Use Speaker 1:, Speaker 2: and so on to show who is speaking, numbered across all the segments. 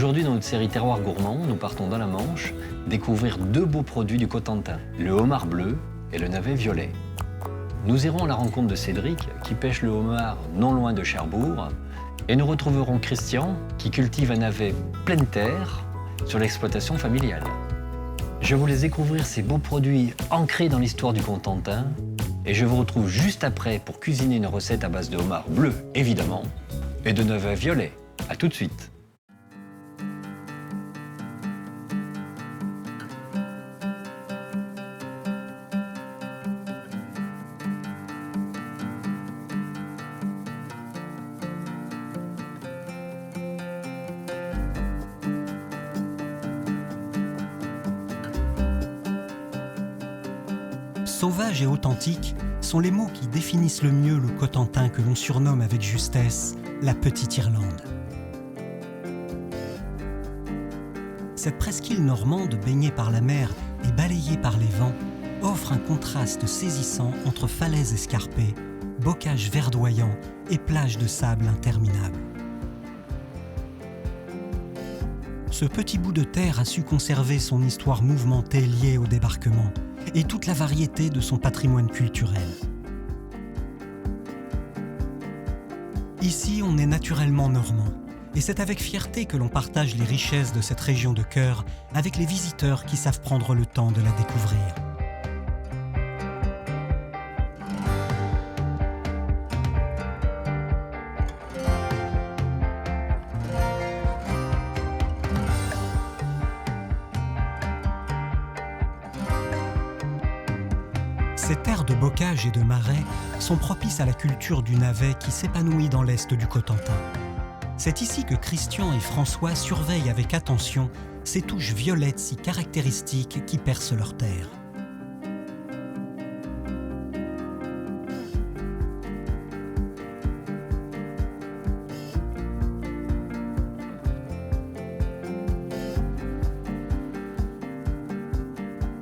Speaker 1: Aujourd'hui, dans notre série Terroir gourmand, nous partons dans la Manche découvrir deux beaux produits du Cotentin, le homard bleu et le navet violet. Nous irons à la rencontre de Cédric, qui pêche le homard non loin de Cherbourg, et nous retrouverons Christian, qui cultive un navet pleine terre sur l'exploitation familiale. Je vous laisse découvrir ces beaux produits ancrés dans l'histoire du Cotentin, et je vous retrouve juste après pour cuisiner une recette à base de homard bleu, évidemment, et de navet violet. A tout de suite.
Speaker 2: Sauvage et authentique sont les mots qui définissent le mieux le Cotentin que l'on surnomme avec justesse la Petite Irlande. Cette presqu'île normande baignée par la mer et balayée par les vents offre un contraste saisissant entre falaises escarpées, bocages verdoyants et plages de sable interminables. Ce petit bout de terre a su conserver son histoire mouvementée liée au débarquement et toute la variété de son patrimoine culturel. Ici, on est naturellement normand, et c'est avec fierté que l'on partage les richesses de cette région de cœur avec les visiteurs qui savent prendre le temps de la découvrir. Ces terres de bocage et de marais sont propices à la culture du navet qui s'épanouit dans l'est du Cotentin. C'est ici que Christian et François surveillent avec attention ces touches violettes si caractéristiques qui percent leurs terres.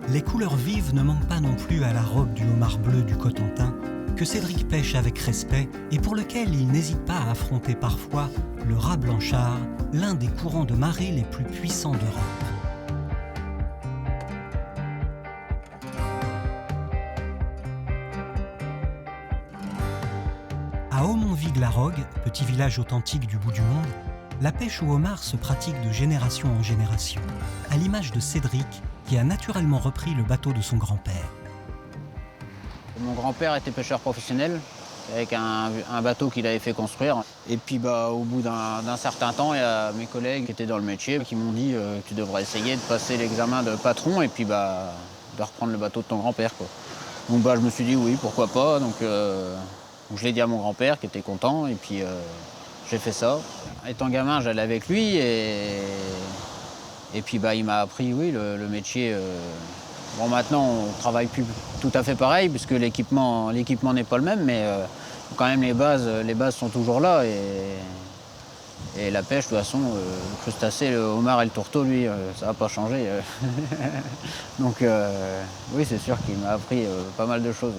Speaker 2: Les couleurs vives ne manquent pas non plus à la robe du homard bleu du Cotentin, que Cédric pêche avec respect et pour lequel il n'hésite pas à affronter parfois le rat blanchard, l'un des courants de marée les plus puissants d'Europe. À Aumonvig-la-Rogue, petit village authentique du bout du monde, la pêche au homard se pratique de génération en génération, à l'image de Cédric, qui a naturellement repris le bateau de son grand-père.
Speaker 3: Mon grand-père était pêcheur professionnel, avec un bateau qu'il avait fait construire. Et puis au bout d'un certain temps, il y a mes collègues qui étaient dans le métier qui m'ont dit tu devrais essayer de passer l'examen de patron et puis de reprendre le bateau de ton grand-père. Donc je me suis dit oui, pourquoi pas. Donc je l'ai dit à mon grand-père qui était content et puis j'ai fait ça. Étant gamin, j'allais avec lui et puis il m'a appris oui, le métier. Bon, maintenant, on ne travaille plus tout à fait pareil, puisque l'équipement n'est pas le même, mais quand même, les bases sont toujours là. Et la pêche, de toute façon, le crustacé, le homard et le tourteau, lui, ça n'a pas changé. Donc, oui, c'est sûr qu'il m'a appris pas mal de choses.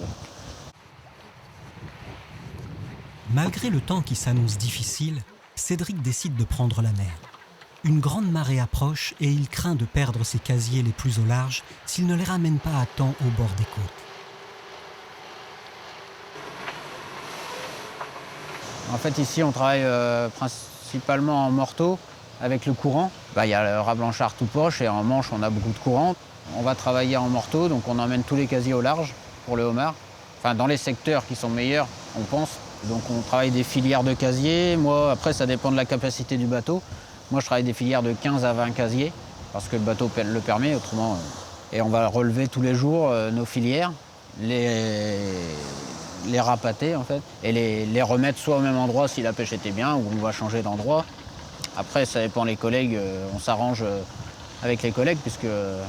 Speaker 2: Malgré le temps qui s'annonce difficile, Cédric décide de prendre la mer. Une grande marée approche et il craint de perdre ses casiers les plus au large s'il ne les ramène pas à temps au bord des côtes.
Speaker 3: En fait, ici, on travaille principalement en morteau avec le courant. Il y a le rat blanchard tout poche et en Manche, on a beaucoup de courant. On va travailler en morteau, donc on emmène tous les casiers au large pour le homard. Enfin, dans les secteurs qui sont meilleurs, on pense. Donc on travaille des filières de casiers. Moi, après, ça dépend de la capacité du bateau. Moi, je travaille des filières de 15 à 20 casiers, parce que le bateau le permet, autrement. Et on va relever tous les jours nos filières, les rapater, en fait, et les remettre soit au même endroit si la pêche était bien, ou on va changer d'endroit. Après, ça dépend des collègues, on s'arrange avec les collègues, puisque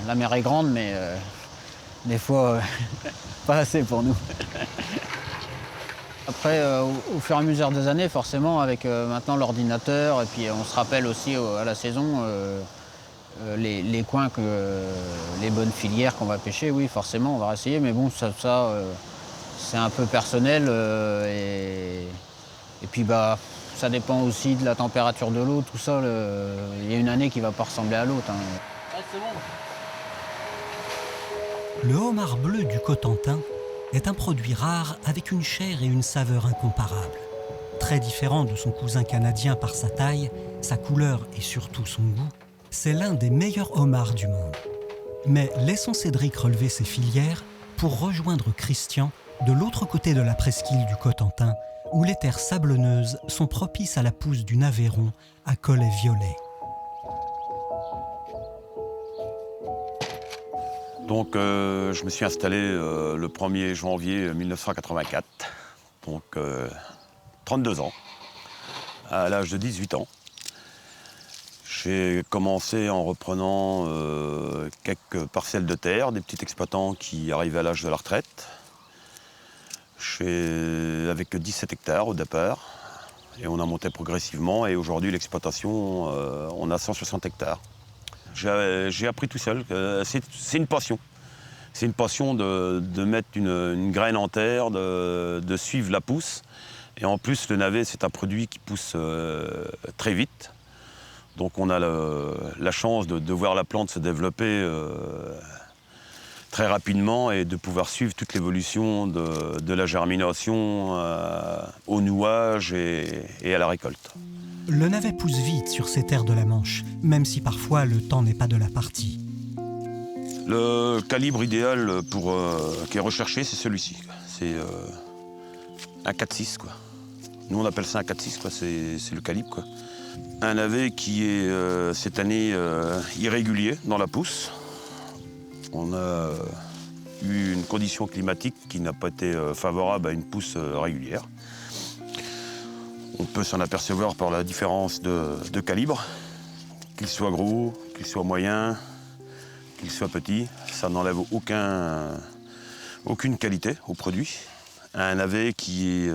Speaker 3: la mer est grande, mais des fois, pas assez pour nous. Après, au fur et à mesure des années, forcément, avec maintenant l'ordinateur, et puis on se rappelle aussi à la saison les coins, les bonnes filières qu'on va pêcher, oui, forcément, on va essayer. Mais bon, ça c'est un peu personnel. Et puis, Ça dépend aussi de la température de l'eau, tout ça. Il y a une année qui ne va pas ressembler à l'autre.
Speaker 2: Le homard bleu du Cotentin est un produit rare avec une chair et une saveur incomparables. Très différent de son cousin canadien par sa taille, sa couleur et surtout son goût, c'est l'un des meilleurs homards du monde. Mais laissons Cédric relever ses filières pour rejoindre Christian de l'autre côté de la presqu'île du Cotentin, où les terres sablonneuses sont propices à la pousse du Naveyron à collet violet.
Speaker 4: Donc je me suis installé le 1er janvier 1984, donc 32 ans, à l'âge de 18 ans. J'ai commencé en reprenant quelques parcelles de terre, des petits exploitants qui arrivaient à l'âge de la retraite. Avec 17 hectares au départ, et on a monté progressivement, et aujourd'hui l'exploitation, on a 160 hectares. J'ai appris tout seul, c'est une passion. C'est une passion de mettre une graine en terre, de suivre la pousse. Et en plus, le navet, c'est un produit qui pousse très vite. Donc on a la chance de voir la plante se développer très rapidement et de pouvoir suivre toute l'évolution de la germination au nouage et à la récolte.
Speaker 2: Le navet pousse vite sur ces terres de la Manche, même si parfois le temps n'est pas de la partie.
Speaker 4: Le calibre idéal qui est recherché, c'est celui-ci. C'est un 4-6, quoi. Nous, on appelle ça un 4-6, quoi. C'est le calibre, quoi. Un navet qui est, cette année, irrégulier dans la pousse. On a eu une condition climatique qui n'a pas été favorable à une pousse régulière. On peut s'en apercevoir par la différence de calibre, qu'il soit gros, qu'il soit moyen, qu'il soit petit. Ça n'enlève aucune qualité au produit. Un navet qui est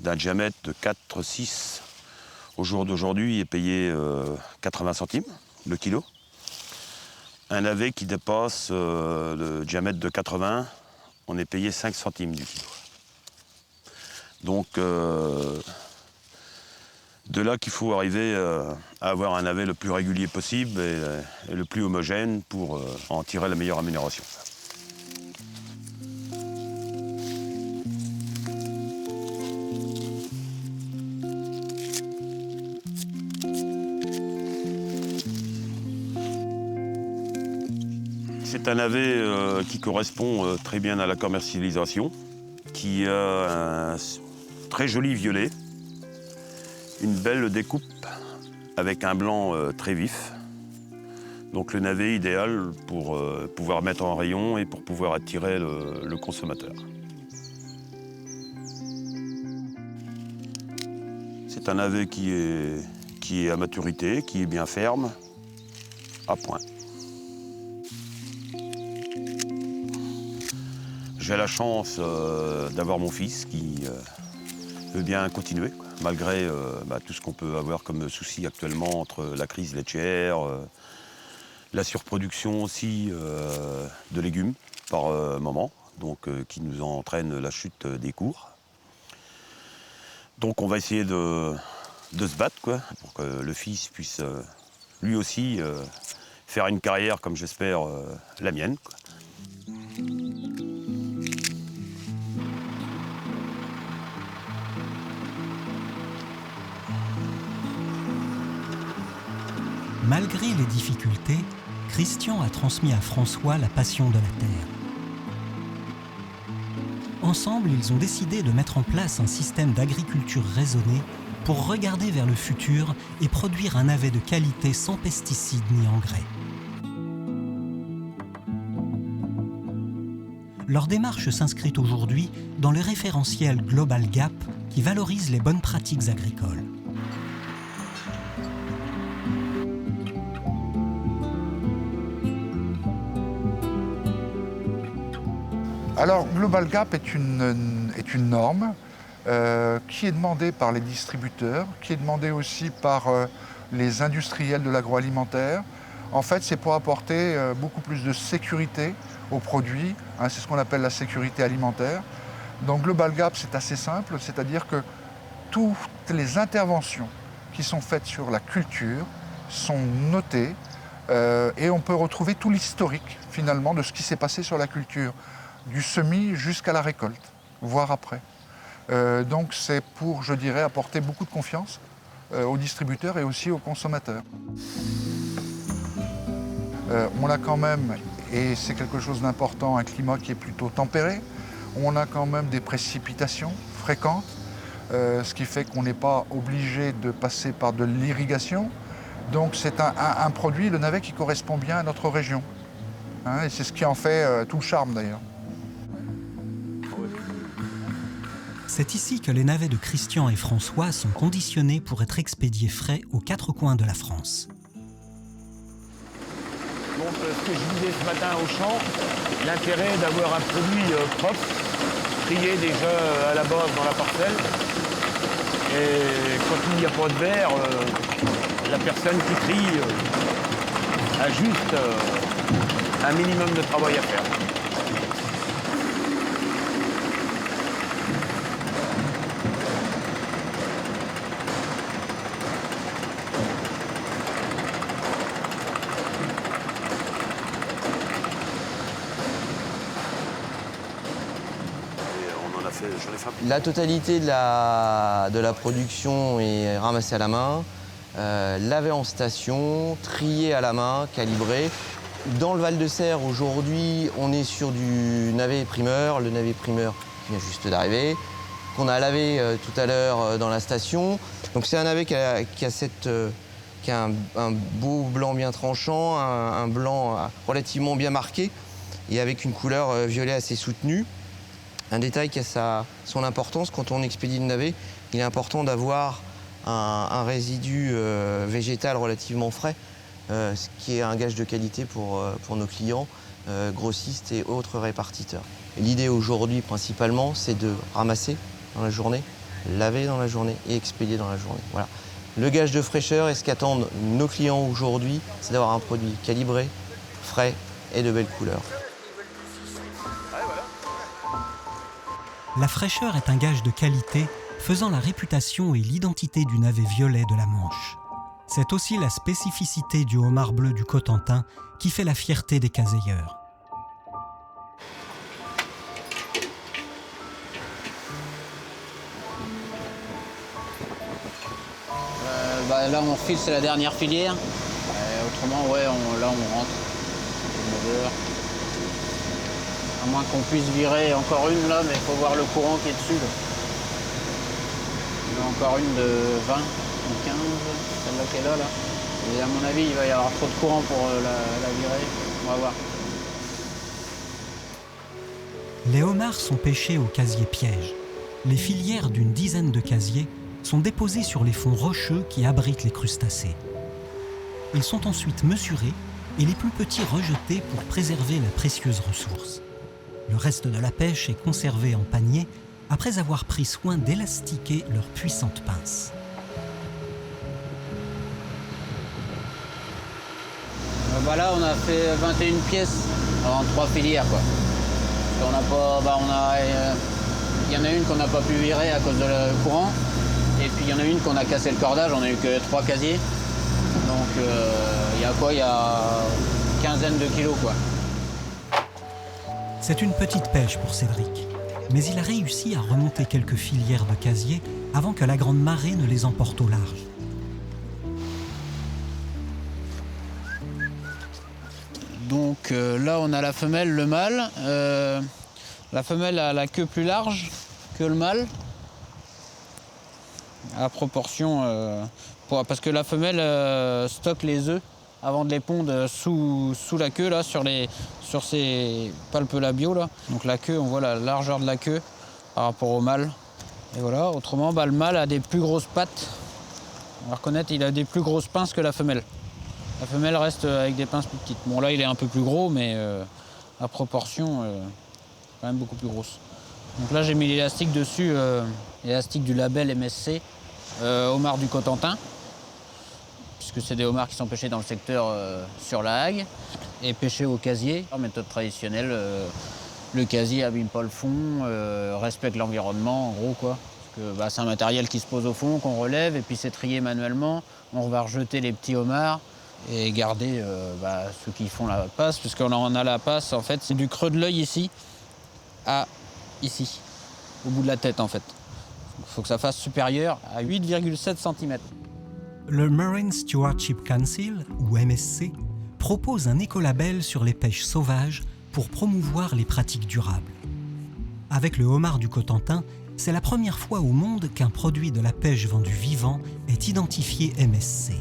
Speaker 4: d'un diamètre de 4-6 au jour d'aujourd'hui est payé 80 centimes le kilo. Un navet qui dépasse le diamètre de 80, on est payé 5 centimes du kilo. Donc, de là qu'il faut arriver à avoir un navet le plus régulier possible et le plus homogène pour en tirer la meilleure amélioration. C'est un navet qui correspond très bien à la commercialisation, qui a un très joli violet, une belle découpe avec un blanc très vif. Donc le navet idéal pour pouvoir mettre en rayon et pour pouvoir attirer le consommateur. C'est un navet qui est à maturité, qui est bien ferme, à point. J'ai la chance d'avoir mon fils qui veut bien continuer, quoi, malgré tout ce qu'on peut avoir comme souci actuellement entre la crise laitière, la surproduction aussi de légumes par moment, donc qui nous entraîne la chute des cours. Donc on va essayer de se battre, quoi, pour que le fils puisse lui aussi faire une carrière comme j'espère la mienne, quoi.
Speaker 2: Malgré les difficultés, Christian a transmis à François la passion de la terre. Ensemble, ils ont décidé de mettre en place un système d'agriculture raisonnée pour regarder vers le futur et produire un navet de qualité sans pesticides ni engrais. Leur démarche s'inscrit aujourd'hui dans le référentiel Global Gap qui valorise les bonnes pratiques agricoles.
Speaker 5: Alors, Global Gap est une norme qui est demandée par les distributeurs, qui est demandée aussi par les industriels de l'agroalimentaire. En fait, c'est pour apporter beaucoup plus de sécurité aux produits. C'est ce qu'on appelle la sécurité alimentaire. Donc, Global Gap, c'est assez simple, c'est-à-dire que toutes les interventions qui sont faites sur la culture sont notées et on peut retrouver tout l'historique finalement de ce qui s'est passé sur la culture, du semis jusqu'à la récolte, voire après. Donc c'est pour, je dirais, apporter beaucoup de confiance aux distributeurs et aussi aux consommateurs. On a quand même, et c'est quelque chose d'important, un climat qui est plutôt tempéré. On a quand même des précipitations fréquentes, ce qui fait qu'on n'est pas obligé de passer par de l'irrigation. Donc c'est un produit, le navet, qui correspond bien à notre région. Hein, et c'est ce qui en fait tout le charme d'ailleurs.
Speaker 2: C'est ici que les navets de Christian et François sont conditionnés pour être expédiés frais aux 4 coins de la France.
Speaker 6: Donc ce que je disais ce matin au champ, l'intérêt d'avoir un produit propre, trié déjà à la base dans la parcelle. Et quand il n'y a pas de verre, la personne qui trie a juste un minimum de travail à faire.
Speaker 7: La totalité de la production est ramassée à la main, lavée en station, triée à la main, calibrée. Dans le Val-de-Serre, aujourd'hui, on est sur du navet primeur. Le navet primeur qui vient juste d'arriver, qu'on a lavé tout à l'heure dans la station. Donc c'est un navet qui a un beau blanc bien tranchant, un blanc relativement bien marqué et avec une couleur violet assez soutenue. Un détail qui a son importance, quand on expédie le navet, il est important d'avoir un résidu végétal relativement frais, ce qui est un gage de qualité pour nos clients, grossistes et autres répartiteurs. L'idée aujourd'hui, principalement, c'est de ramasser dans la journée, laver dans la journée et expédier dans la journée. Voilà. Le gage de fraîcheur et ce qu'attendent nos clients aujourd'hui, c'est d'avoir un produit calibré, frais et de belles couleurs.
Speaker 2: La fraîcheur est un gage de qualité, faisant la réputation et l'identité du navet violet de la Manche. C'est aussi la spécificité du homard bleu du Cotentin qui fait la fierté des caseilleurs.
Speaker 3: Là, on refile, c'est la dernière filière. Autrement, ouais, là, on rentre. À moins qu'on puisse virer encore une là, mais il faut voir le courant qui est dessus. Là. Il y en a encore une de 20 ou 15, celle-là qui est là. Et à mon avis, il va y avoir trop de courant pour la virer. On va voir.
Speaker 2: Les homards sont pêchés au casier piège. Les filières d'une dizaine de casiers sont déposées sur les fonds rocheux qui abritent les crustacés. Ils sont ensuite mesurés et les plus petits rejetés pour préserver la précieuse ressource. Le reste de la pêche est conservé en panier après avoir pris soin d'élastiquer leurs puissantes pinces.
Speaker 3: Là, on a fait 21 pièces en 3 filières. Quoi. On a pas, il y en a une qu'on n'a pas pu virer à cause du courant. Et puis il y en a une qu'on a cassé le cordage, on a eu que 3 casiers. Donc il y a quoi? Il y a une quinzaine de kilos. Quoi.
Speaker 2: C'est une petite pêche pour Cédric, mais il a réussi à remonter quelques filières de casiers avant que la grande marée ne les emporte au large.
Speaker 3: Donc là, on a la femelle, le mâle. La femelle a la queue plus large que le mâle, à proportion, parce que la femelle stocke les œufs avant de les pondre sous la queue, là, sur ses palpes labiaux. Là. Donc la queue, on voit la largeur de la queue par rapport au mâle. Et voilà, autrement, le mâle a des plus grosses pattes. On va reconnaître, il a des plus grosses pinces que la femelle. La femelle reste avec des pinces plus petites. Bon, là, il est un peu plus gros, mais à proportion, quand même beaucoup plus grosse. Donc là, j'ai mis l'élastique dessus, l'élastique du label MSC, homard du Cotentin, puisque c'est des homards qui sont pêchés dans le secteur sur la Hague et pêchés au casier. En méthode traditionnelle, le casier abîme pas le fond, respecte l'environnement, en gros, quoi. C'est un matériel qui se pose au fond, qu'on relève, et puis c'est trié manuellement. On va rejeter les petits homards et garder ceux qui font la passe, puisqu'on en a la passe, en fait, c'est du creux de l'œil ici à ici, au bout de la tête, en fait. Il faut que ça fasse supérieur à 8,7 cm.
Speaker 2: Le Marine Stewardship Council, ou MSC, propose un écolabel sur les pêches sauvages pour promouvoir les pratiques durables. Avec le homard du Cotentin, c'est la première fois au monde qu'un produit de la pêche vendu vivant est identifié MSC.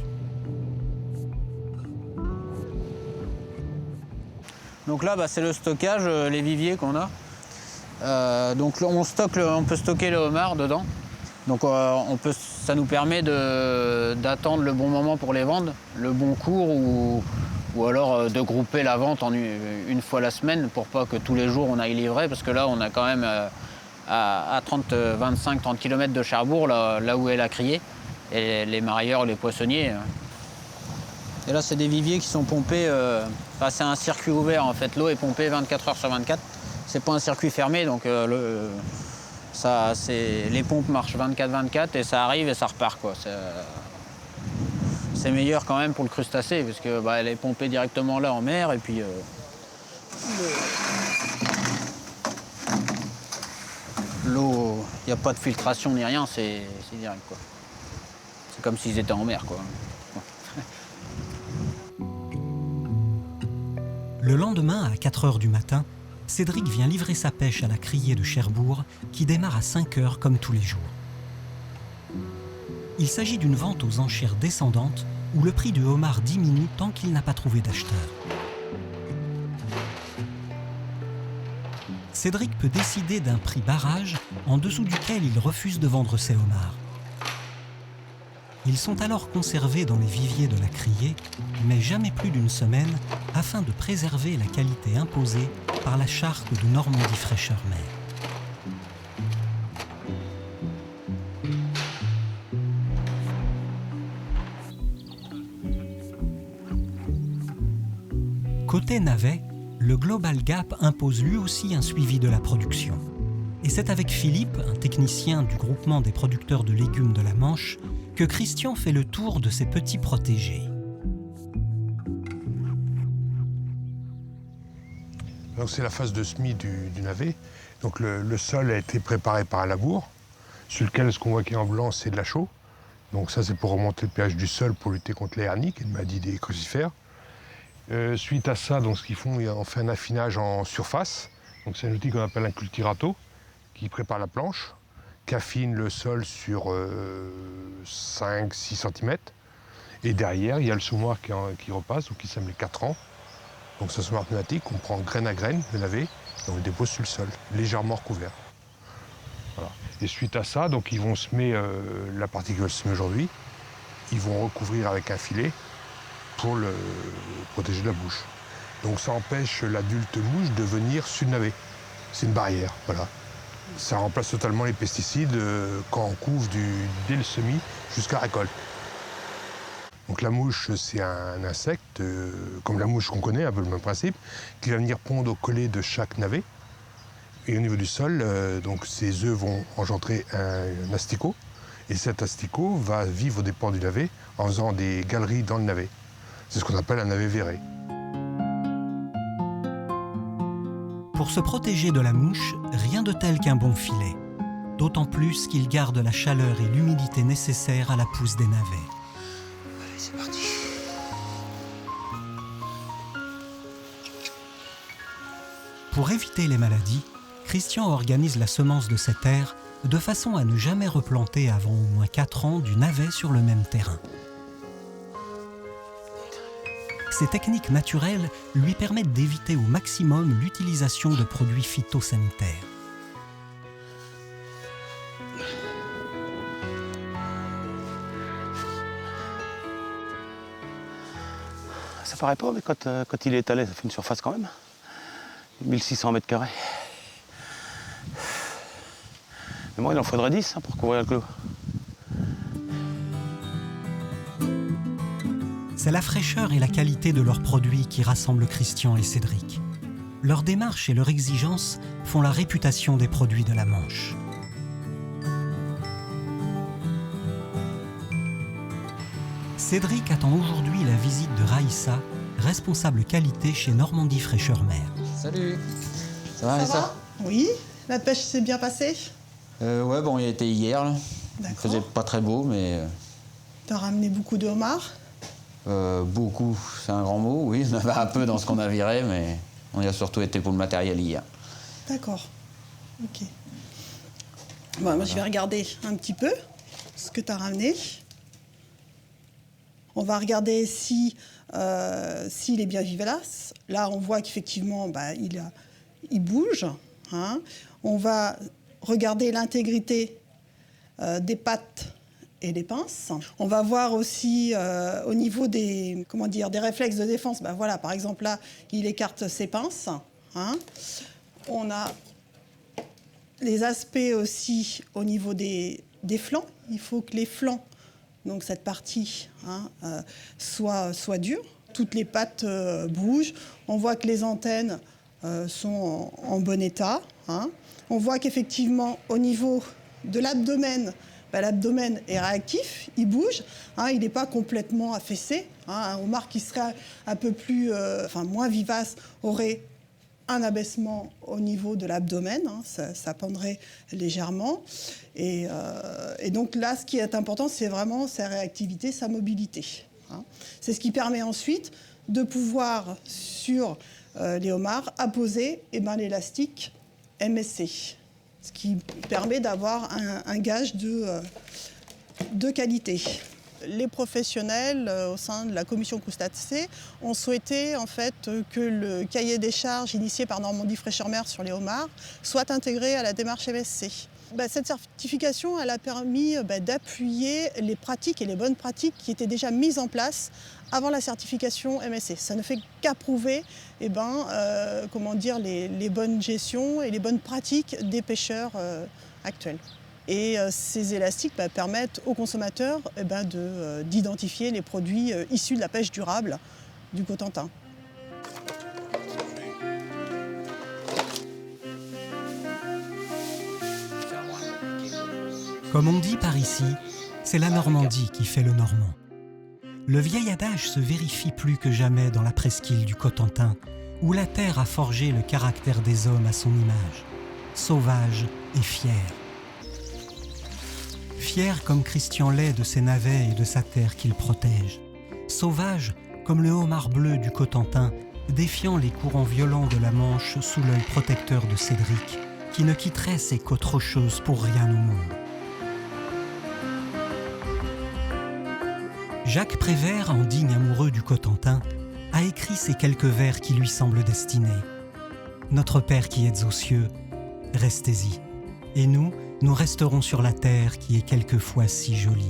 Speaker 3: Donc là, c'est le stockage, les viviers qu'on a. On peut stocker le homard dedans. Donc ça nous permet d'attendre le bon moment pour les vendre, le bon cours, ou alors de grouper la vente en une fois la semaine pour pas que tous les jours on aille livrer, parce que là on a quand même à 25-30 km de Cherbourg, là où est la criée, et les marailleurs, les poissonniers. Et là c'est des viviers qui sont pompés, c'est un circuit ouvert en fait, l'eau est pompée 24 heures sur 24, c'est pas un circuit fermé, donc les pompes marchent 24-24 et ça arrive et ça repart, quoi. C'est meilleur quand même pour le crustacé, parce que elle est pompée directement là en mer, et puis l'eau, il n'y a pas de filtration ni rien, c'est direct, quoi. C'est comme s'ils étaient en mer, quoi.
Speaker 2: Le lendemain, à 4 h du matin, Cédric vient livrer sa pêche à la criée de Cherbourg, qui démarre à 5 h comme tous les jours. Il s'agit d'une vente aux enchères descendantes, où le prix du homard diminue tant qu'il n'a pas trouvé d'acheteur. Cédric peut décider d'un prix barrage, en dessous duquel il refuse de vendre ses homards. Ils sont alors conservés dans les viviers de la criée, mais jamais plus d'une semaine, afin de préserver la qualité imposée par la charte de Normandie Fraîcheur Mer. Côté navet, le Global Gap impose lui aussi un suivi de la production. Et c'est avec Philippe, un technicien du groupement des producteurs de légumes de la Manche, que Christian fait le tour de ces petits protégés.
Speaker 8: Donc c'est la phase de semis du navet. Donc le sol a été préparé par un labour, sur lequel ce qu'on voit qui est en blanc, c'est de la chaux. Donc ça, c'est pour remonter le pH du sol pour lutter contre les hernies, qui est une maladie des crucifères. Suite à ça, donc, ce qu'ils font, on fait un affinage en surface. Donc c'est un outil qu'on appelle un cultirato, qui prépare la planche, qui affine le sol sur 5-6 cm. Et derrière, il y a le semoir qui repasse, donc qui sème les 4 ans. Donc c'est un semoir pneumatique, on prend graine à graine, le navet, et on le dépose sur le sol, légèrement recouvert. Voilà. Et suite à ça, donc, ils vont semer la partie qu'ils veulent semer aujourd'hui. Ils vont recouvrir avec un filet pour le protéger de la bouche. Donc ça empêche l'adulte mouche de venir sur le navet. C'est une barrière, voilà. Ça remplace totalement les pesticides quand on couvre dès le semis jusqu'à la récolte. Donc la mouche, c'est un insecte, comme la mouche qu'on connaît, un peu le même principe, qui va venir pondre au collet de chaque navet. Et au niveau du sol, donc ces œufs vont engendrer un asticot. Et cet asticot va vivre aux dépens du navet en faisant des galeries dans le navet. C'est ce qu'on appelle un navet véré.
Speaker 2: Pour se protéger de la mouche, rien de tel qu'un bon filet. D'autant plus qu'il garde la chaleur et l'humidité nécessaires à la pousse des navets.
Speaker 7: Allez, c'est parti.
Speaker 2: Pour éviter les maladies, Christian organise la semence de cette aire de façon à ne jamais replanter avant au moins 4 ans du navet sur le même terrain. Ces techniques naturelles lui permettent d'éviter au maximum l'utilisation de produits phytosanitaires.
Speaker 6: Ça paraît pas, mais quand il est étalé, ça fait une surface quand même. 1600 mètres carrés. Mais moi, il en faudrait 10 pour couvrir le clos.
Speaker 2: C'est la fraîcheur et la qualité de leurs produits qui rassemblent Christian et Cédric. Leur démarche et leur exigence font la réputation des produits de la Manche. Cédric attend aujourd'hui la visite de Raïssa, responsable qualité chez Normandie Fraîcheur Mer.
Speaker 3: Salut. Ça va,
Speaker 9: Ça va ? Oui. La pêche s'est bien passée ?
Speaker 3: Ouais, bon, il a été hier. Là. Il faisait
Speaker 9: D'accord.
Speaker 3: pas très beau, mais...
Speaker 9: T'as ramené beaucoup de homards ?
Speaker 3: Beaucoup, c'est un grand mot, oui. On avait un peu dans ce qu'on a viré, mais on y a surtout été pour le matériel hier.
Speaker 9: D'accord. Ok. Bon, moi, je vais regarder un petit peu ce que t'as ramené. On va regarder s'il est bien vivace. Là, on voit qu'effectivement, il bouge. Hein. On va regarder l'intégrité des pattes et des pinces. On va voir aussi au niveau des réflexes de défense. Voilà, par exemple, là, il écarte ses pinces. Hein. On a les aspects aussi au niveau des flancs. Il faut que les flancs, donc cette partie, soit dure. Toutes les pattes bougent. On voit que les antennes sont en bon état. Hein. On voit qu'effectivement, au niveau de l'abdomen, l'abdomen est réactif, il bouge, hein, il n'est pas complètement affaissé. Hein. Un homard qui serait un peu plus, moins vivace aurait un abaissement au niveau de l'abdomen, hein, ça pendrait légèrement. Et donc là, ce qui est important, c'est vraiment sa réactivité, sa mobilité. Hein. C'est ce qui permet ensuite de pouvoir, sur les homards, apposer l'élastique MSC, ce qui permet d'avoir un gage de qualité. Les professionnels au sein de la commission crustacés ont souhaité en fait que le cahier des charges initié par Normandie Fraîcheur Mer sur les homards soit intégré à la démarche MSC. Cette certification elle a permis d'appuyer les pratiques et les bonnes pratiques qui étaient déjà mises en place avant la certification MSC. Ça ne fait qu'approuver les bonnes gestions et les bonnes pratiques des pêcheurs actuels. Et ces élastiques permettent aux consommateurs d'identifier les produits issus de la pêche durable du Cotentin.
Speaker 2: Comme on dit par ici, c'est la Normandie qui fait le Normand. Le vieil adage se vérifie plus que jamais dans la presqu'île du Cotentin, où la terre a forgé le caractère des hommes à son image, sauvage et fier. Fier comme Christian l'est de ses navets et de sa terre qu'il protège. Sauvage comme le homard bleu du Cotentin, défiant les courants violents de la Manche sous l'œil protecteur de Cédric, qui ne quitterait ses côtes rocheuses pour rien au monde. Jacques Prévert, en digne amoureux du Cotentin, a écrit ces quelques vers qui lui semblent destinés. Notre Père qui êtes aux cieux, restez-y. Et nous resterons sur la terre qui est quelquefois si jolie.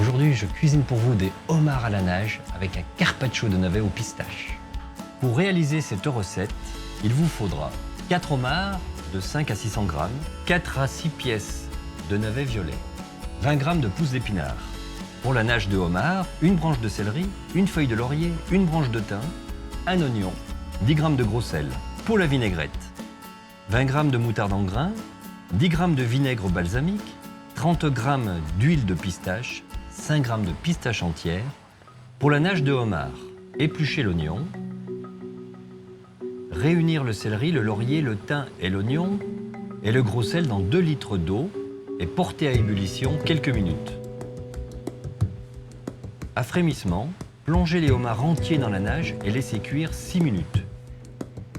Speaker 1: Aujourd'hui, je cuisine pour vous des homards à la nage avec un carpaccio de navets au pistache. Pour réaliser cette recette, il vous faudra 4 homards de 5 à 600 grammes, 4 à 6 pièces de navets violets, 20 grammes de pousses d'épinards. Pour la nage de homard, une branche de céleri, une feuille de laurier, une branche de thym, un oignon, 10 grammes de gros sel. Pour la vinaigrette, 20 grammes de moutarde en grains, 10 grammes de vinaigre balsamique, 30 grammes d'huile de pistache, 5 grammes de pistache entière. Pour la nage de homard, éplucher l'oignon, réunir le céleri, le laurier, le thym et l'oignon et le gros sel dans 2 litres d'eau et porter à ébullition quelques minutes. À frémissement, plongez les homards entiers dans la nage et laissez cuire 6 minutes.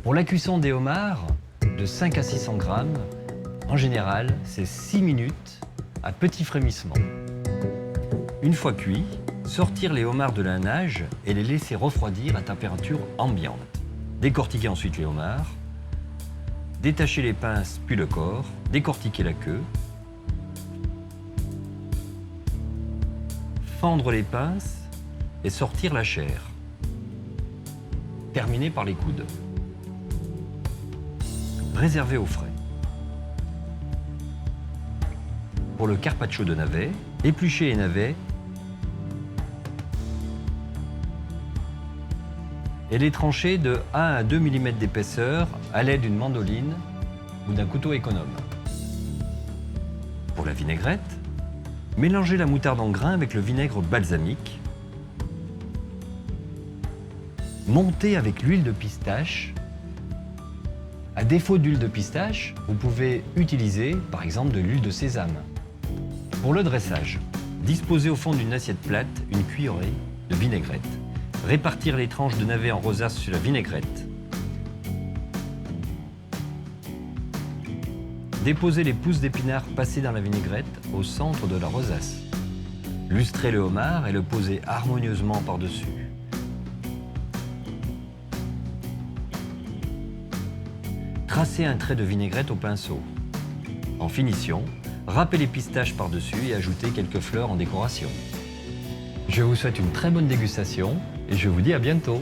Speaker 1: Pour la cuisson des homards, de 5 à 600 grammes, en général, c'est 6 minutes à petit frémissement. Une fois cuits, sortir les homards de la nage et les laisser refroidir à température ambiante. Décortiquez ensuite les homards, détachez les pinces puis le corps, décortiquez la queue, fendre les pinces et sortir la chair. Terminez par les coudes. Réservez au frais. pour le carpaccio de navets, éplucher les navets et les trancher de 1 à 2 mm d'épaisseur à l'aide d'une mandoline ou d'un couteau économe. Pour la vinaigrette, mélangez la moutarde en grains avec le vinaigre balsamique. Montez avec l'huile de pistache. À défaut d'huile de pistache, vous pouvez utiliser par exemple de l'huile de sésame. Pour le dressage, disposez au fond d'une assiette plate une cuillerée de vinaigrette. Répartir les tranches de navets en rosace sur la vinaigrette. Déposez les pousses d'épinards passées dans la vinaigrette au centre de la rosace. Lustrez le homard et le posez harmonieusement par-dessus. Tracez un trait de vinaigrette au pinceau. En finition, râpez les pistaches par-dessus et ajoutez quelques fleurs en décoration. Je vous souhaite une très bonne dégustation et je vous dis à bientôt.